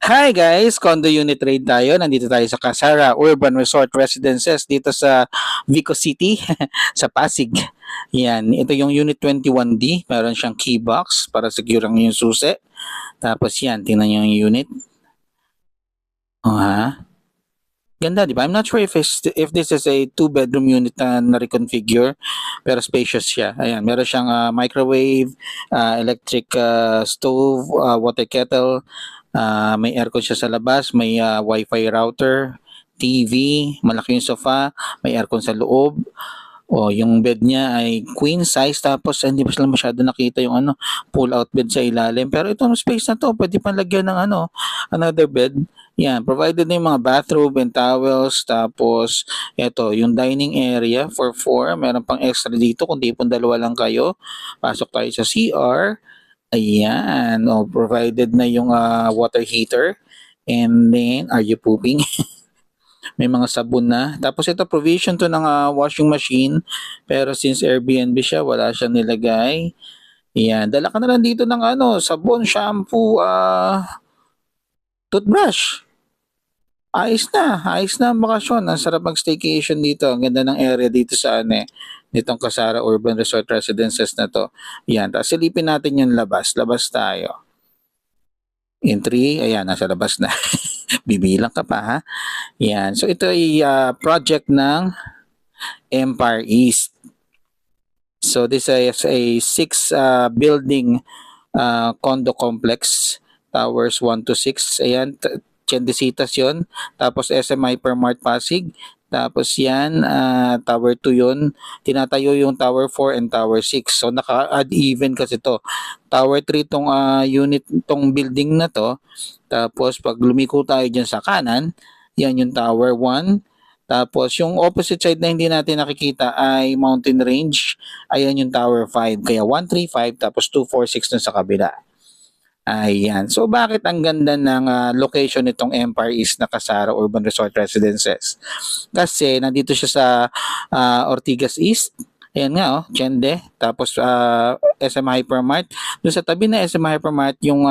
Hi guys, condo unit trade tayo. Nandito tayo sa Casara Urban Resort Residences dito sa Vico City sa Pasig. Yan, ito yung unit 21D. Meron siyang key box para secure ang yung susi. Tapos yan, tingnan niyo yung unit. Oh, ha? Ganda, di ba? I'm not sure if this is a two-bedroom unit na reconfigure, pero spacious siya. Ayan, meron siyang microwave, electric stove, water kettle, may aircon siya sa labas, may wifi router, TV, malaki yung sofa, may aircon sa loob. O, yung bed niya ay queen size tapos hindi pa sila masyado nakita yung pull out bed sa ilalim. Pero itong space na to, pwede pang lagyan ng another bed. Yan, provided na yung mga bathroom and towels. Tapos, eto, yung dining area for 4. Meron pang extra dito kung di pong dalawa lang kayo. Pasok tayo sa CR. Ayan, provided na yung water heater. And then, are you pooping? May mga sabon na. Tapos ito, provision to ng washing machine. Pero since Airbnb siya, wala siyang nilagay. Ayan, dala ka na lang dito ng sabon, shampoo, toothbrush. Ayos na ang bakasyon. Ang sarap mag-staycation dito. Ang ganda ng area dito sa nitong Casara Urban Resort Residences na to. Yan, tapos silipin natin yung labas. Labas tayo. In 3, ayan, nasa labas na. Bibilang ka pa ha. Yan, so ito ay project ng Empire East. So this is a 6 building condo complex, towers 1 to 6. Ayan, Chendesitas yon. Tapos SM Hypermart Pasig. Tapos yan, Tower 2 yun. Tinatayo yung Tower 4 and Tower 6. So naka-add even kasi to. Tower 3 tong unit, tong building na to. Tapos pag lumiko tayo dyan sa kanan, yan yung Tower 1. Tapos yung opposite side na hindi natin nakikita ay Mountain Range. Ayan yung Tower 5. Kaya 135 tapos 246 dun sa kabila. Ayan. So bakit ang ganda ng location nitong Empire East na Casara Urban Resort Residences? Kasi nandito siya sa Ortigas East. Ayan nga Chende. Tapos SM Hypermart. Doon sa tabi na SM Hypermart yung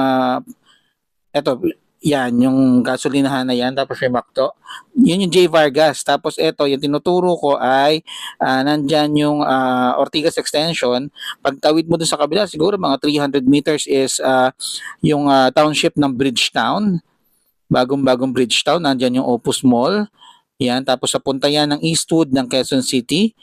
eto, yan, yung gasolinahan na yan, tapos may Macdo. Yun yung J. Vargas. Tapos eto, yung tinuturo ko ay nandyan yung Ortigas Extension. Pagtawid mo dun sa kabila, siguro mga 300 meters is yung township ng Bridgetown. Bagong-bagong Bridgetown. Nandyan yung Opus Mall. Yan, tapos sa punta yan ng Eastwood ng Quezon City.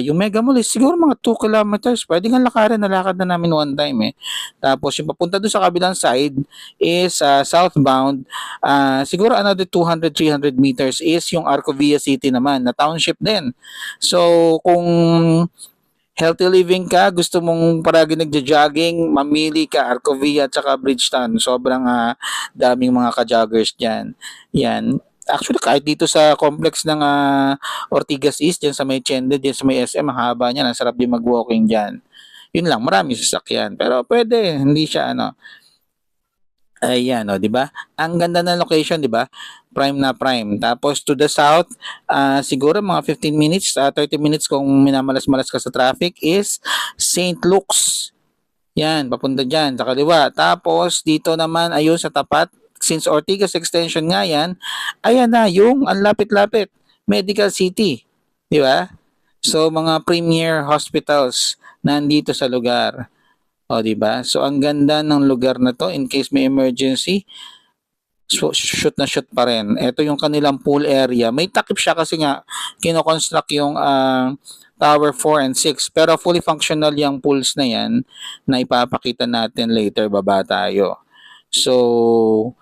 Yung Mega Mall is siguro mga 2 kilometers. Pwede nga lakaran, nalakad na namin one time eh. Tapos yung papunta doon sa kabilang side is southbound. Siguro another 200-300 meters is yung Arcovia City naman na township din. So kung healthy living ka, gusto mong paragi nagja-jogging, mamili ka Arcovia at saka Bridgetown. Sobrang daming mga ka-joggers diyan. Yan. Actually, kahit dito sa complex ng Ortigas East, dyan sa may Chende, dyan sa may SM, ang haba niya, ang sarap din mag-walking dyan. Yun lang, marami sasakyan. Pero pwede, hindi siya ayan, di ba? Ang ganda ng location, di ba? Prime na prime. Tapos to the south, siguro mga 15 minutes, 30 minutes kung minamalas-malas ka sa traffic is St. Luke's. Yan, papunta dyan, sa kaliwa. Tapos dito naman, ayun sa tapat, since Ortigas Extension nga yan, ayan na yung ang lapit-lapit, Medical City. Di ba? So mga premier hospitals nandito sa lugar. O, di ba? So ang ganda ng lugar na to in case may emergency. So, shoot na shoot pa rin. Ito yung kanilang pool area. May takip siya kasi nga kino-construct yung Tower 4 and 6. Pero fully functional yung pools na yan na ipapakita natin later baba tayo. So,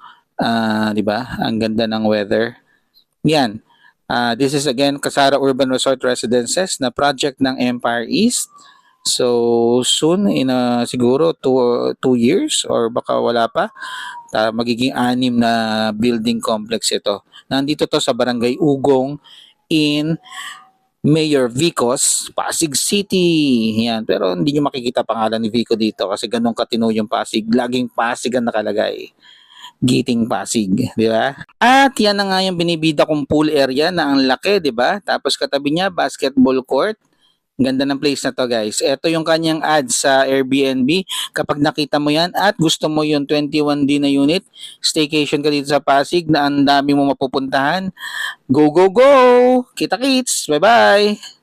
di ba? Ang ganda ng weather. Yan. This is again Casara Urban Resort Residences na project ng Empire East. So soon in siguro 2 years or baka wala pa, magiging 6 na building complex ito. Nandito to sa Barangay Ugong in Mayor Vicos, Pasig City. Yan. Pero hindi nyo makikita pangalan ni Vico dito kasi ganun katino yung Pasig. Laging Pasig ang nakalagay. Giting Pasig, di ba? At yan na nga yung binibida kong pool area na ang laki, di ba? Tapos katabi niya basketball court. Ganda ng place na to guys. Ito yung kanyang ads sa Airbnb. Kapag nakita mo yan at gusto mo yung 21D na unit, staycation ka dito sa Pasig na ang dami mo mapupuntahan. Go, go, go! Kita kits! Bye-bye!